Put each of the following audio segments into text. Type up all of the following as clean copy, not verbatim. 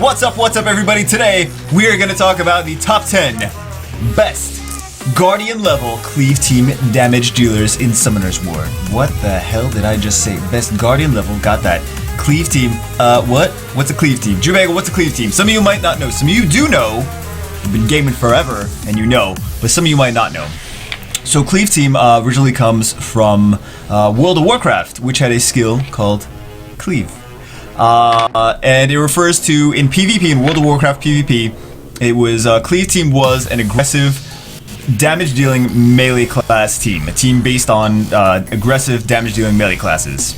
What's up everybody? Today we are going to talk about the top 10 best Guardian level Cleave team damage dealers in Summoner's War. What the hell did I just say? Best Guardian level, got that. Cleave team, what? What's a Cleave team? Jubega, what's a Cleave team? Some of you might not know, some of you do know. You've been gaming forever and you know, but some of you might not know. So Cleave team originally comes from World of Warcraft, which had a skill called Cleave. And it refers to, in PvP, in World of Warcraft PvP, it was, Cleave team was an aggressive damage dealing melee class team. A team based on aggressive damage dealing melee classes.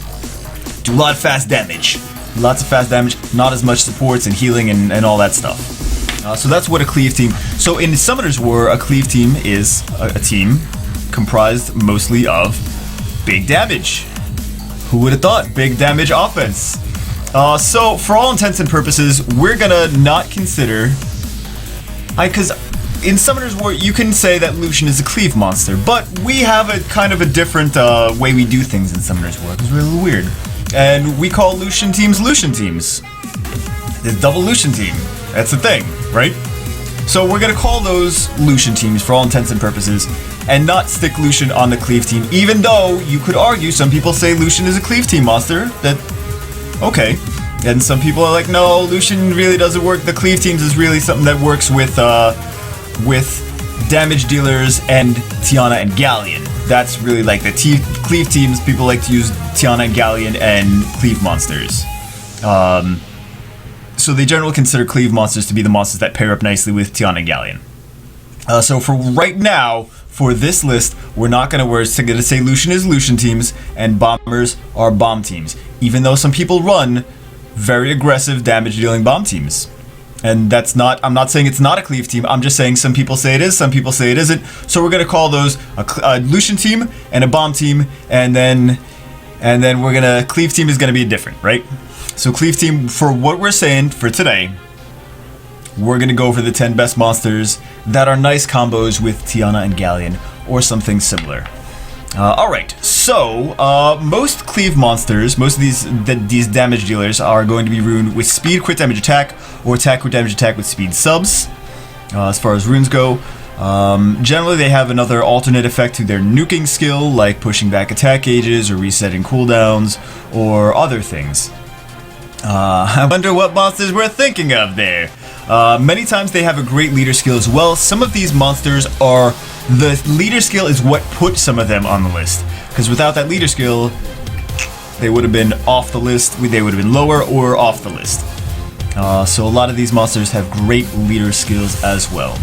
Do a lot of fast damage. Lots of fast damage, not as much supports and healing and all that stuff. So that's what a Cleave team. So in Summoner's War, a Cleave team is a team comprised mostly of big damage. Who would have thought? Big damage offense. So for all intents and purposes, we're gonna not consider, because in Summoner's War you can say that Lucian is a Cleave monster, but we have a kind of a different way we do things in Summoner's War because we're a little weird, and we call Lucian teams. There's double Lucian team. That's the thing, right? So we're gonna call those Lucian teams for all intents and purposes, and not stick Lucian on the Cleave team, even though you could argue some people say Lucian is a Cleave team monster. Okay, and some people are like, no, Lucian really doesn't work. The Cleave teams is really something that works with damage dealers and Tiana and Galleon. That's really like the Cleave teams. People like to use Tiana and Galleon and Cleave monsters. So they generally consider Cleave monsters to be the monsters that pair up nicely with Tiana and Galleon. So for right now, for this list, we're gonna say Lucian is Lucian teams and bombers are bomb teams, even though some people run very aggressive damage dealing bomb teams. And that's not, I'm not saying it's not a Cleave team, I'm just saying some people say it is, some people say it isn't. So we're gonna call those a Lucian team and a bomb team, and then Cleave team is gonna be different, right? So Cleave team, for what we're saying for today, we're gonna go for the 10 best monsters that are nice combos with Tiana and Galleon, or something similar. Alright, so most Cleave monsters, most of these damage dealers are going to be ruined with speed crit damage attack, or attack crit damage attack with speed subs, as far as runes go. Generally they have another alternate effect to their nuking skill, like pushing back attack gauges, or resetting cooldowns, or other things. I wonder what monsters we're thinking of there. Many times they have a great leader skill as well. Some of these monsters are, the leader skill is what put some of them on the list, because without that leader skill they would have been off the list, they would have been lower or off the list. So a lot of these monsters have great leader skills as well.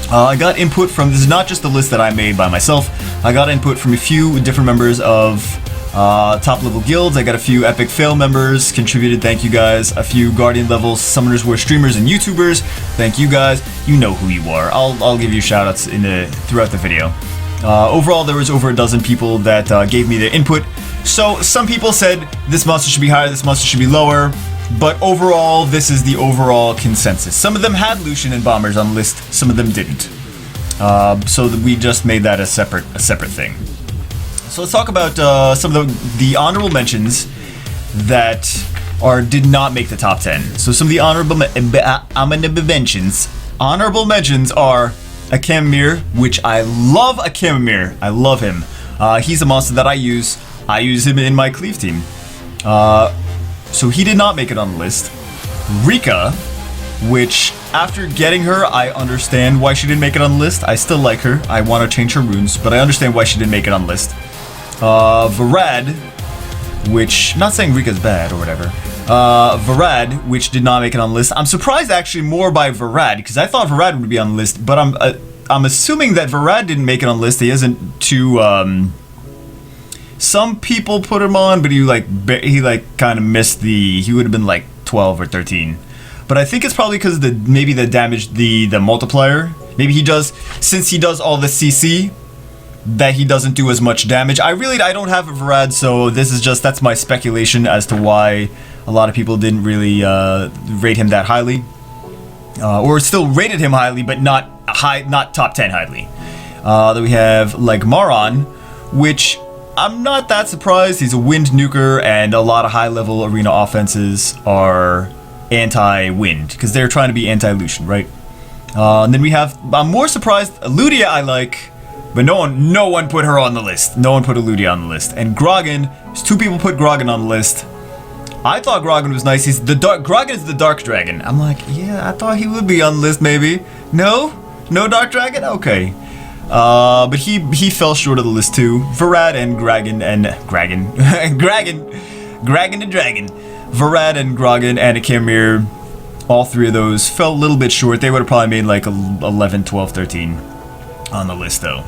I got input from, this is not just the list that I made by myself, I got input from a few different members of top level guilds. I got a few Epic Fail members contributed, thank you guys. A few Guardian level Summoners War streamers and YouTubers, thank you guys. You know who you are. I'll give you shout outs throughout the video. Overall there was over a dozen people that gave me their input. So some people said this monster should be higher, this monster should be lower, but overall this is the overall consensus. Some of them had Lucian and bombers on the list, some of them didn't. So we just made that a separate thing. So let's talk about some of the honorable mentions that did not make the top 10. So some of the honorable mentions are a Chamomir, which I love. A Chamomir, I love him. He's a monster that I use him in my Cleave team. So he did not make it on the list. Rika, which after getting her, I understand why she didn't make it on the list. I still like her. I want to change her runes, but I understand why she didn't make it on the list. Varad, which, not saying Rika's bad or whatever, Varad, which did not make it on the list. I'm surprised actually more by Varad, because I thought Varad would be on the list, but I'm assuming that Varad didn't make it on the list. He isn't too, some people put him on, but he kind of missed he would have been like 12 or 13. But I think it's probably because maybe the damage, the multiplier, maybe since he does all the CC, that he doesn't do as much damage. I don't have a Varad, so that's my speculation as to why a lot of people didn't really rate him that highly, or still rated him highly, but not top 10 highly. Then we have like Maron, which I'm not that surprised. He's a wind nuker, and a lot of high-level arena offenses are anti-wind, because they're trying to be anti-Lucian, right? And then we have, I'm more surprised, Ludia I like, but no one put her on the list. No one put a Ludia on the list. And Grogan, there's 2 people put Grogan on the list. I thought Grogan was nice. Grogan is the Dark Dragon. I'm like, yeah, I thought he would be on the list maybe. No Dark Dragon? Okay. But he fell short of the list too. Varad and Gragan the Dragon. Varad and Grogan and Akemir, all 3 of those fell a little bit short. They would have probably made like 11, 12, 13 on the list though.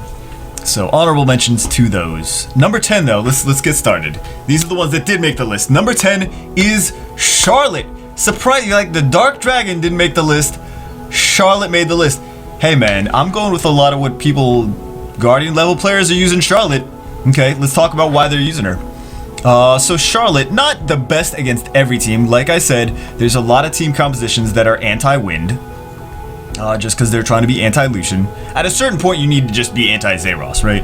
So honorable mentions to those. Number 10 though, let's get started. These are the ones that did make the list. Number 10 is Charlotte. Surprisingly, like the Dark Dragon didn't make the list. Charlotte made the list. Hey man, I'm going with a lot of what people, Guardian level players are using Charlotte. Okay, let's talk about why they're using her. So Charlotte, not the best against every team. Like I said, there's a lot of team compositions that are anti-wind. Just because they're trying to be anti-Lucian. At a certain point, you need to just be anti-Zeros, right?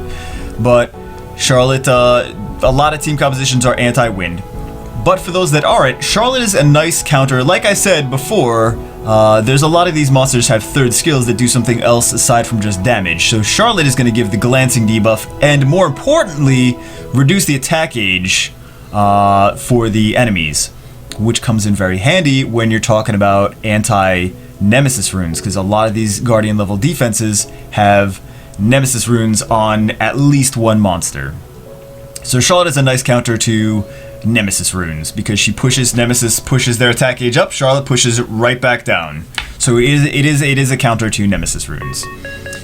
But Charlotte, a lot of team compositions are anti-wind. But for those that aren't, Charlotte is a nice counter. Like I said before, there's a lot of these monsters have 3rd skills that do something else aside from just damage. So Charlotte is going to give the glancing debuff, and more importantly, reduce the attack age for the enemies, which comes in very handy when you're talking about anti-Nemesis runes, because a lot of these Guardian level defenses have Nemesis runes on at least 1 monster. So Charlotte is a nice counter to Nemesis runes, because she pushes Nemesis pushes their attack gauge up, Charlotte pushes it right back down. So it is a counter to Nemesis runes.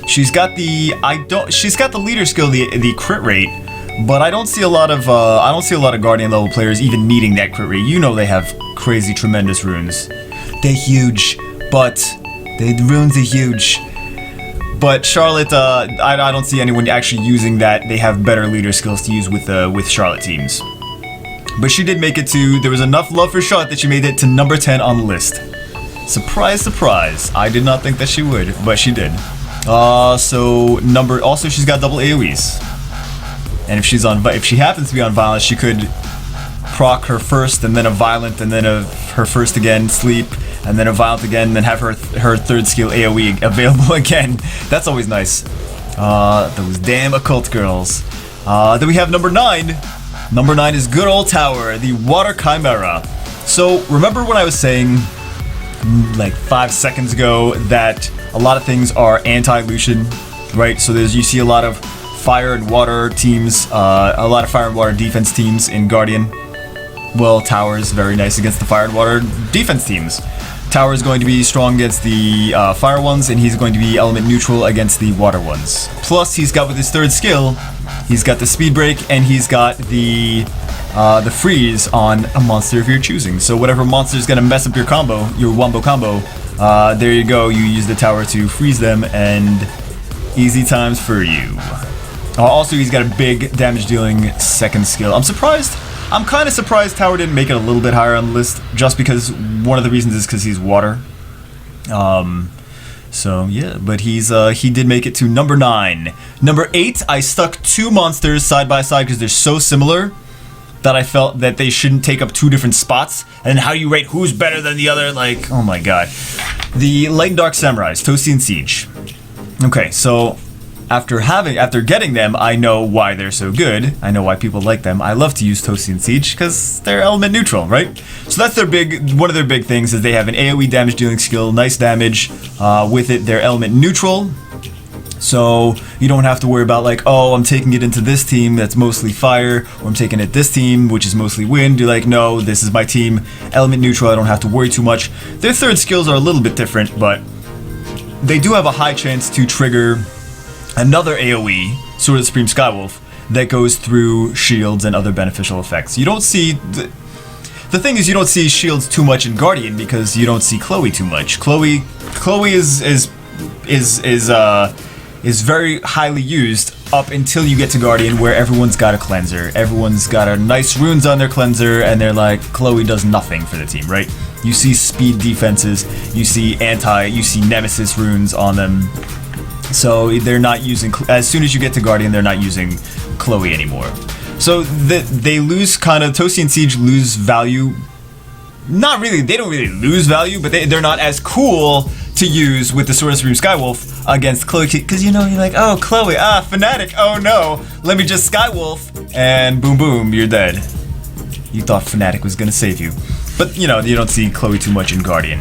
She's got the leader skill, the crit rate, but I don't see a lot of Guardian level players even needing that crit rate. You know they have crazy tremendous runes. They're huge, but the runes are huge. But Charlotte, I don't see anyone actually using that. They have better leader skills to use with Charlotte teams. But she did make it to, there was enough love for Charlotte that she made it to number 10 on the list. Surprise, surprise. I did not think that she would, but she did. Also she's got double AoEs. And if she happens to be on violence, she could proc her first, and then a violent, and then her first again, sleep, and then a violent again, and then have her 3rd skill AoE available again. That's always nice. Those damn occult girls. Then we have number 9. Number 9 is good old Tower, the Water Chimera. So remember when I was saying like 5 seconds ago that a lot of things are anti-Lucian, right? So you see a lot of fire and water teams, a lot of fire and water defense teams in Guardian. Well, Tower is very nice against the fire and water defense teams. Tower is going to be strong against the fire ones, and he's going to be element neutral against the water ones. Plus, he's got with his 3rd skill, he's got the speed break, and he's got the freeze on a monster of your choosing. So whatever monster is going to mess up your combo, your wombo combo, there you go. You use the Tower to freeze them, and easy times for you. Also, he's got a big damage dealing 2nd skill. I'm kind of surprised Tower didn't make it a little bit higher on the list, just because one of the reasons is because he's water. So yeah, but he did make it to number 9. Number 8, I stuck 2 monsters side by side because they're so similar that I felt that they shouldn't take up 2 different spots. And how do you rate who's better than the other? Like, oh my god. The Light and Dark Samurais, Toasteen Siege. Okay, so after getting them, I know why they're so good. I know why people like them. I love to use Toasteen Siege because they're element neutral, right? So that's one of their big things is they have an AoE damage dealing skill, nice damage. With it, they're element neutral. So you don't have to worry about like, oh, I'm taking it into this team that's mostly fire, or I'm taking it this team, which is mostly wind. You're like, no, this is my team, element neutral, I don't have to worry too much. Their 3rd skills are a little bit different, but they do have a high chance to trigger another AoE, Sword of the Supreme Skywolf, that goes through shields and other beneficial effects. You don't see the thing is you don't see shields too much in Guardian because you don't see Chloe too much. Chloe is very highly used up until you get to Guardian, where everyone's got a cleanser. Everyone's got a nice runes on their cleanser, and they're like, Chloe does nothing for the team, right? You see speed defenses, you see Nemesis runes on them. So they're not using, as soon as you get to Guardian, they're not using Chloe anymore. So they lose Toasteen Siege lose value not really, they don't really lose value, but they're not as cool to use with the Sword Supreme Skywolf against Chloe, because you know, you're like, oh, Chloe, Fnatic, oh no, let me just Skywolf, and boom boom, you're dead. You thought Fnatic was gonna save you. But you know, you don't see Chloe too much in Guardian.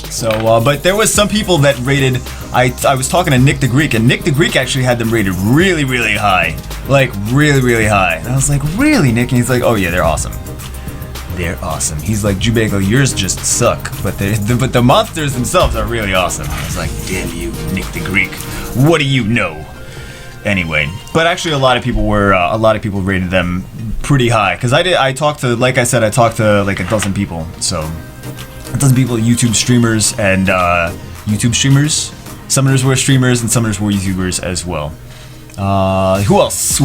So, but there was some people that rated, I was talking to Nick the Greek, and Nick the Greek actually had them rated really, really high. Like, really, really high. And I was like, really, Nick? And he's like, oh yeah, they're awesome. They're awesome. He's like, Jubego, yours just suck, but the monsters themselves are really awesome. I was like, damn you, Nick the Greek. What do you know? Anyway, but actually a lot of people rated them pretty high, because I talked to, like I said, I talked to like a dozen people, so a dozen people, YouTube streamers and YouTube streamers. Summoners were streamers and summoners were YouTubers as well. Who else?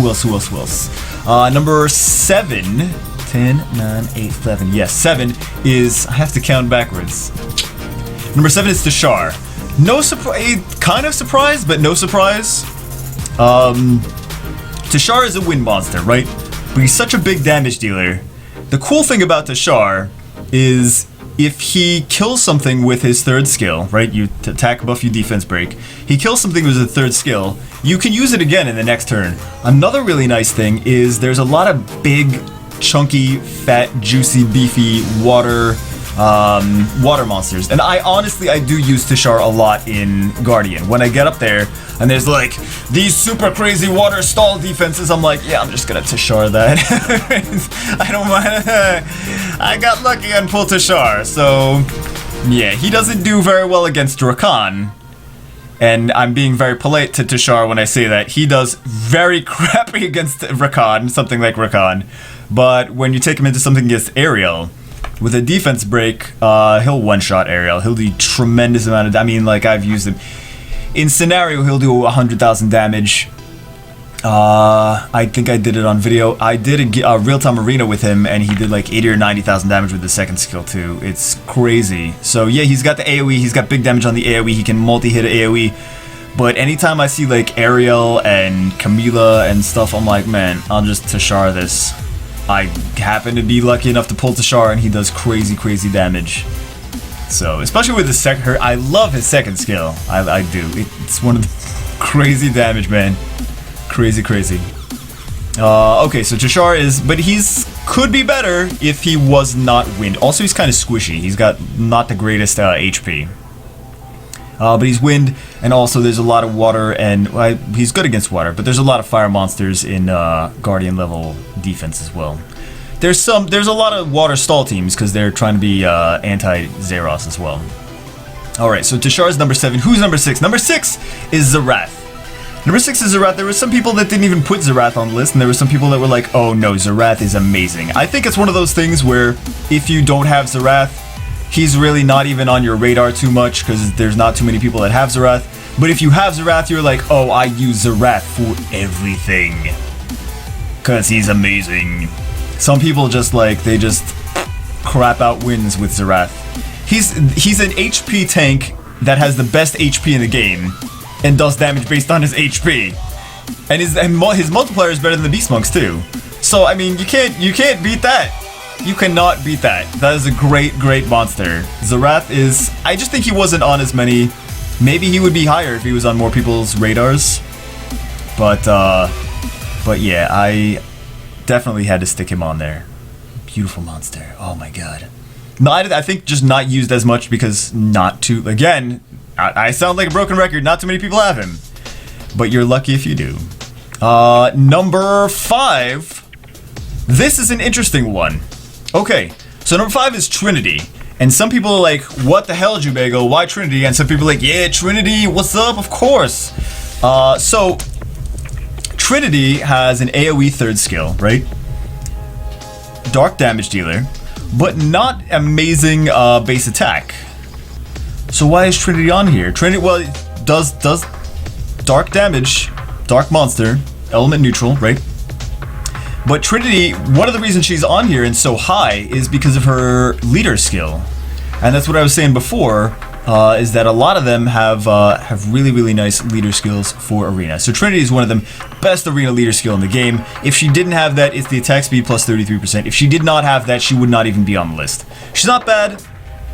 Number 7, 10, 9, 8, 7. Yes, 7 is, I have to count backwards. Number 7 is Tashar. No surprise, kind of surprised, but no surprise. Tashar is a wind monster, right? But he's such a big damage dealer. The cool thing about Tashar is if he kills something with his third skill, right? You attack, buff, you defense break. He kills something with his third skill, you can use it again in the next turn. Another really nice thing is there's a lot of big, chunky, fat, juicy, beefy water monsters. And I do use Tashar a lot in Guardian. When I get up there and there's like these super crazy water stall defenses, I'm like, yeah, I'm just gonna Tashar that. I don't mind. I got lucky and pulled Tashar. So yeah, he doesn't do very well against Rakan. And I'm being very polite to Tashar when I say that. He does very crappy against Rakan, something like Rakan. But when you take him into something against Ariel, with a defense break, he'll one-shot Ariel. He'll do tremendous amount of, I mean, like, I've used him. In scenario, he'll do 100,000 damage. I think I did it on video. I did a real-time arena with him, and he did like 80 or 90,000 damage with the second skill, too. It's crazy. So, yeah, he's got the AoE. He's got big damage on the AoE. He can multi-hit AoE. But anytime I see, like, Ariel and Camila and stuff, I'm like, man, I'll just Tashar this. I happen to be lucky enough to pull Tashar, and he does crazy, crazy damage. So, especially with the second, I love his second skill. I do. It's one of the crazy damage, man. Crazy, crazy. Okay, so Tashar is, but could be better if he was not wind. Also, he's kind of squishy. He's got not the greatest HP. But he's wind, and also there's a lot of water, and he's good against water, but there's a lot of fire monsters in Guardian level defense as well. There's a lot of water stall teams because they're trying to be anti-Zeros as well. Alright, so Tashar is number 7. Who's number 6? Number 6 is Xerath. Number 6 is Xerath. There were some people that didn't even put Xerath on the list, and there were some people that were like, oh no, Xerath is amazing. I think it's one of those things where if you don't have Xerath, he's really not even on your radar too much because there's not too many people that have Xerath. But if you have Xerath, you're like, oh, I use Xerath for everything. Because he's amazing. Some people just they just crap out wins with Xerath. He's an HP tank that has the best HP in the game and does damage based on his HP. And his multiplier is better than the Beast Monks too. So, I mean, you can't beat that. You cannot beat that. That is a great, great monster. Xerath is... I just think he wasn't on as many... Maybe he would be higher if he was on more people's radars. But yeah, I definitely had to stick him on there. Beautiful monster. Oh my god. I think just not used as much because not too... Again, I sound like a broken record. Not too many people have him. But you're lucky if you do. Number 5. This is an interesting one. Okay, so number 5 is Trinity. And some people are like, what the hell, Jubego? Why Trinity? And some people are like, yeah, Trinity, what's up? Of course. So, Trinity has an AoE third skill, right? Dark damage dealer, but not amazing base attack. So why is Trinity on here? Trinity, well, it does dark damage, dark monster, element neutral, right? But Trinity, one of the reasons she's on here and so high is because of her leader skill. And that's what I was saying before. is that a lot of them have really nice leader skills for arena. So Trinity is one of them, best arena leader skill in the game. If she didn't have that, it's the attack speed plus 33%. If she did not have that, she would not even be on the list. She's not bad,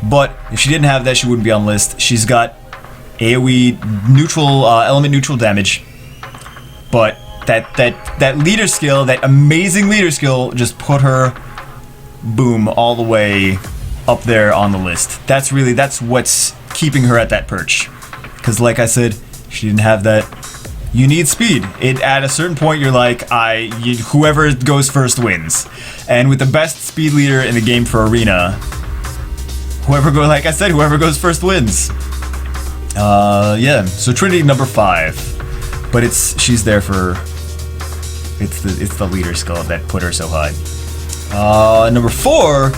but if she didn't have that, she wouldn't be on the list. She's got AoE neutral, element neutral damage, but that leader skill, that amazing leader skill, just put her, boom, all the way up there on the list. That's what's keeping her at that perch. Because like I said, she didn't have that. You need speed. At a certain point, you're like, whoever goes first wins. And with the best speed leader in the game for arena, whoever goes first wins. Yeah. So Trinity number 5, but she's there for. It's the leader skill that put her so high. Number 4.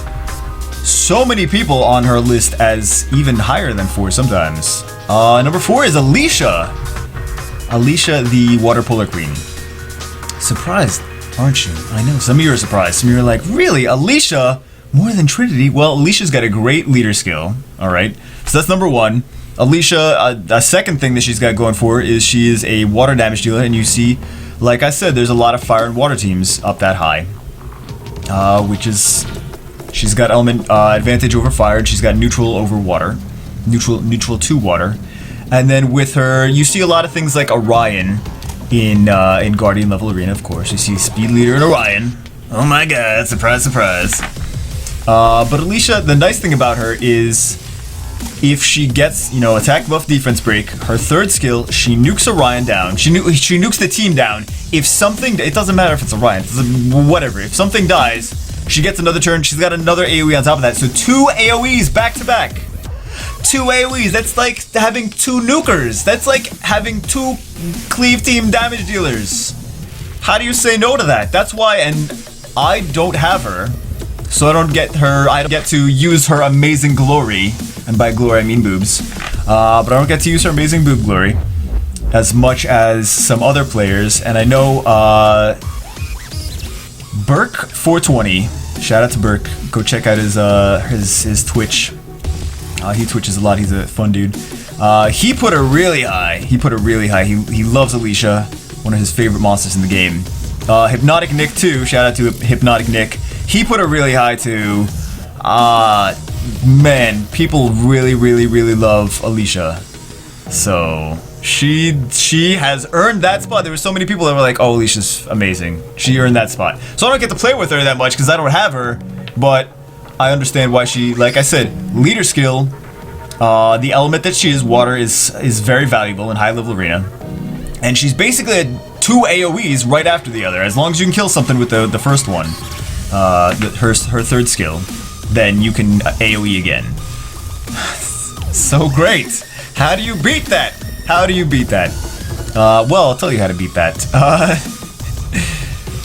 So many people on her list as even higher than 4 sometimes. Number 4 is Alicia. Alicia, the water polar queen. Surprised, aren't you? I know, some of you are surprised. Some of you are like, really? Alicia? More than Trinity? Well, Alicia's got a great leader skill. Alright, so that's number 1. Alicia, a second thing that she's got going for is she is a water damage dealer, and you see, like I said, there's a lot of fire and water teams up that high. Which is... She's got element advantage over fire, and she's got neutral over water. Neutral to water. And then with her, you see a lot of things like Orion in Guardian level arena, of course. You see speed leader in Orion. Oh my god, surprise, surprise. But Alicia, the nice thing about her is if she gets, attack buff defense break, her third skill, she nukes Orion down. She nukes the team down. If something, it doesn't matter if it's Orion, whatever. If something dies, she gets another turn. She's got another AoE on top of that. So 2 AoEs back to back. 2 AoEs. That's like having 2 nukers. That's like having 2 Cleave team damage dealers. How do you say no to that? That's why, and I don't have her. So I don't get to use her amazing glory. And by glory, I mean boobs. But I don't get to use her amazing boob glory as much as some other players. And I know, Burke420. Shout out to Burke. Go check out his Twitch. He twitches a lot. He's a fun dude. He put her really high. He loves Alicia. One of his favorite monsters in the game. Hypnotic Nick too. Shout out to Hypnotic Nick. He put her really high too. Man, people really love Alicia. So she has earned that spot. There were so many people that were like, oh, Alicia's amazing. She earned that spot. So I don't get to play with her that much because I don't have her, but I understand why she, like I said, leader skill, the element that she is, water, is very valuable in high level arena. And she's basically at 2 AoEs right after the other. As long as you can kill something with the first one, her third skill, then you can AoE again. So great. How do you beat that? Well, I'll tell you how to beat that.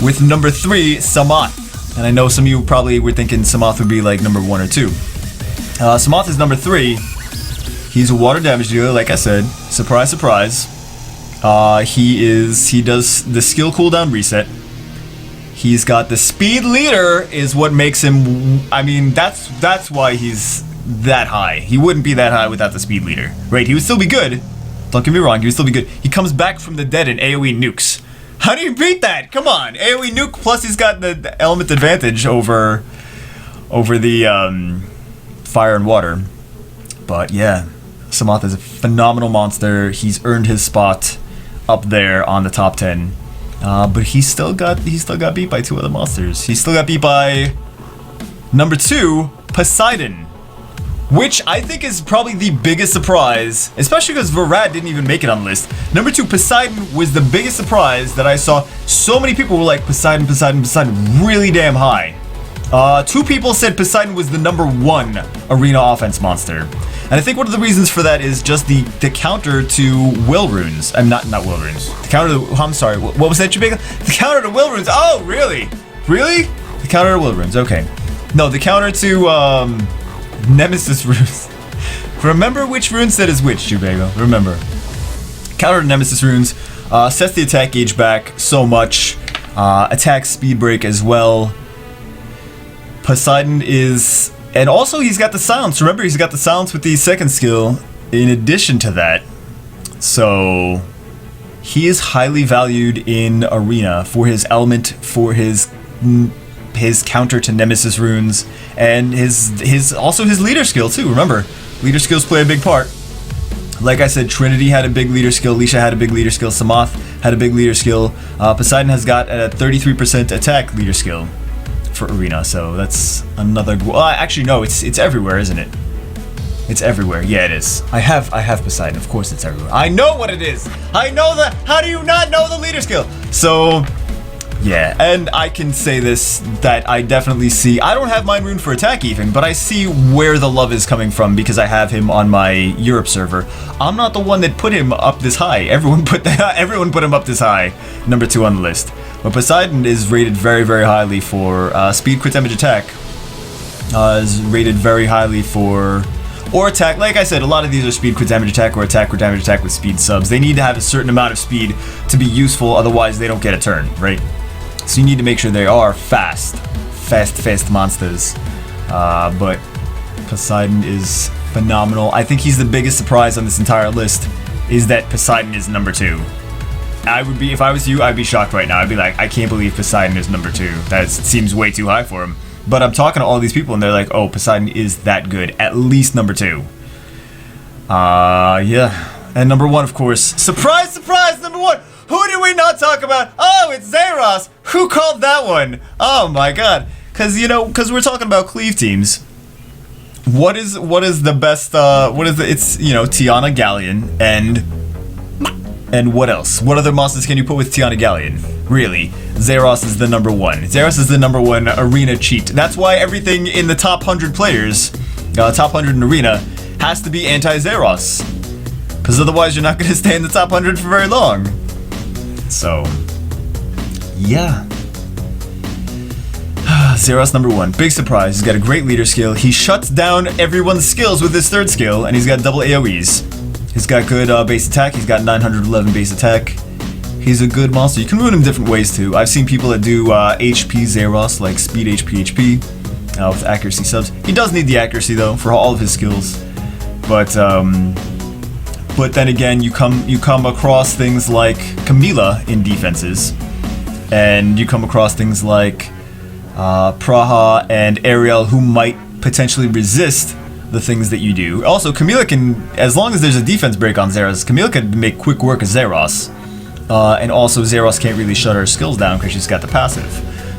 With number 3, Samath. And I know some of you probably were thinking Samath would be like number 1 or 2. Samath is number 3. He's a water damage dealer, like I said. Surprise, surprise. He does the skill cooldown reset. He's got the speed leader is what makes him, I mean, that's why he's that high. He wouldn't be that high without the speed leader. Right, he would still be good. Don't get me wrong, he would still be good. He comes back from the dead in AoE nukes. How do you beat that? Come on, AoE nuke, plus he's got the element advantage over the fire and water. But yeah, Samath is a phenomenal monster. He's earned his spot up there on the top 10. But he still got beat by 2 other monsters. He still got beat by number 2, Poseidon, which I think is probably the biggest surprise, especially because Verad didn't even make it on the list. Number 2, Poseidon was the biggest surprise that I saw. So many people were like, Poseidon, really damn high. 2 people said Poseidon was the number 1 arena offense monster. And I think one of the reasons for that is just the counter to will runes. I'm not will runes. The counter to, I'm sorry, what was that, Jamaica? The counter to will runes. Oh, really? Really? The counter to will runes, okay. No, the counter to Nemesis runes. Remember which rune set is which, Jubago. Remember. Counter to Nemesis runes sets the attack gauge back so much. Attack speed break as well. Poseidon is And also he's got the silence. Remember, he's got the silence with the second skill in addition to that. So he is highly valued in Arena for his element, for his counter to Nemesis runes, and his also his leader skill too. Remember, leader skills play a big part. Like I said, Trinity had a big leader skill, Lisha had a big leader skill, Samath had a big leader skill, Poseidon has got a 33% attack leader skill for Arena, so that's another. Well, actually, no, it's everywhere, isn't it? It's everywhere. Yeah, it is. I have Poseidon. Of course, it's everywhere. I know what it is. I know the. How do you not know the leader skill? So, yeah, and I can say this, that I definitely see. I don't have mine rune for attack even, but I see where the love is coming from because I have him on my Europe server. I'm not the one that put him up this high. Everyone put him up this high. Number 2 on the list. But Poseidon is rated very, very highly for speed, crit damage, attack. Is rated very highly for. Or attack. Like I said, a lot of these are speed, crit damage, attack, or attack, crit damage, attack with speed subs. They need to have a certain amount of speed to be useful, otherwise they don't get a turn, right? So you need to make sure they are fast monsters. But Poseidon is phenomenal. I think he's the biggest surprise on this entire list, is that Poseidon is number 2. I would be, if I was you, I'd be shocked right now. I'd be like, I can't believe Poseidon is number 2. That seems way too high for him. But I'm talking to all these people and they're like, oh, Poseidon is that good. At least number 2. Yeah. And number 1, of course. Surprise, surprise, number 1. Who did we not talk about? Oh, it's Zeros. Who called that one? Oh my god. Because we're talking about Cleave teams. What is the best, it's, Tiana Galleon and what else? What other monsters can you put with Tiana Galleon? Really, Zeros is the number 1. Zeros is the number 1 arena cheat. That's why everything in the top 100 players, top 100 in arena, has to be anti-Zeros. Because otherwise you're not going to stay in the top 100 for very long. So, yeah. Zeros number 1. Big surprise. He's got a great leader skill. He shuts down everyone's skills with his 3rd skill, and he's got double AoEs. He's got good base attack. He's got 911 base attack. He's a good monster. You can rune him different ways too. I've seen people that do HP Zeros, like speed HP with accuracy subs. He does need the accuracy though for all of his skills. But then again, you come across things like Camilla in defenses, and you come across things like Praha and Ariel, who might potentially resist the things that you do. Also, Camilla can, as long as there's a defense break on Zeros, Camilla can make quick work of Zeros. And also, Zeros can't really shut her skills down because she's got the passive.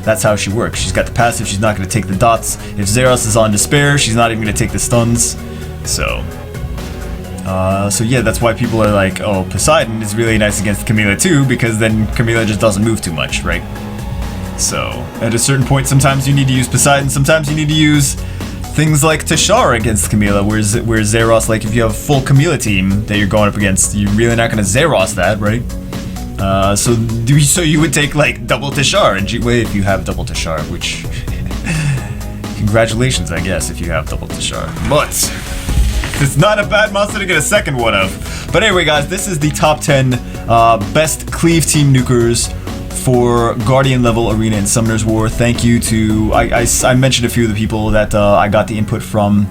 That's how she works. She's got the passive, she's not going to take the dots. If Zeros is on Despair, she's not even going to take the stuns. So yeah, that's why people are like, oh, Poseidon is really nice against Camilla too, because then Camilla just doesn't move too much, right? So, at a certain point, sometimes you need to use Poseidon, sometimes you need to use things like Tashara against Camilla, where Zeros, like if you have a full Camilla team that you're going up against, you're really not going to Zeros that, right? So you would take like double Tashara and G-Way if you have double Tashara, which congratulations, I guess, if you have double Tashara. But it's not a bad monster to get a second one of. But anyway, guys, this is the top 10 best Cleave team nukers for Guardian level Arena and Summoner's War. Thank you to I mentioned a few of the people that I got the input from.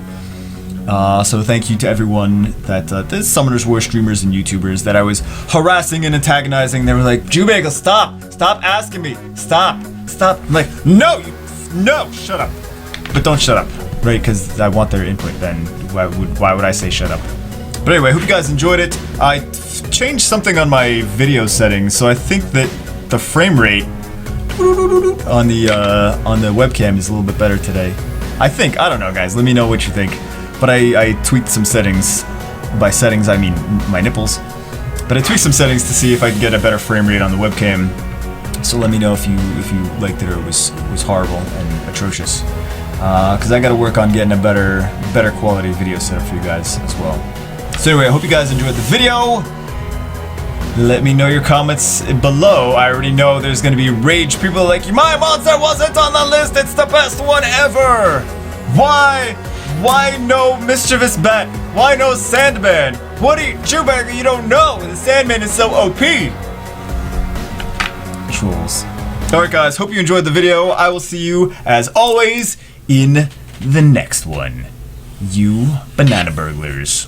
So thank you to everyone that the Summoner's War streamers and YouTubers that I was harassing and antagonizing. They were like, Jubagel, stop asking me, stop. I'm like, no, shut up. But don't shut up, right? Because I want their input. Then why would I say shut up? But anyway, hope you guys enjoyed it. I changed something on my video settings, so I think that the frame rate on the webcam is a little bit better today. I think. I don't know, guys. Let me know what you think. But I tweaked some settings. By settings, I mean my nipples. But I tweaked some settings to see if I could get a better frame rate on the webcam. So let me know if you liked it or it was horrible and atrocious. Because I got to work on getting a better quality video setup for you guys as well. So anyway, I hope you guys enjoyed the video. Let me know your comments below. I already know there's going to be rage. People are like, my monster wasn't on the list. It's the best one ever. Why? Why no mischievous bat? Why no Sandman? What are you, Chewbacca? You don't know. The Sandman is so OP. Trolls. Alright guys, hope you enjoyed the video. I will see you, as always, in the next one. You banana burglars.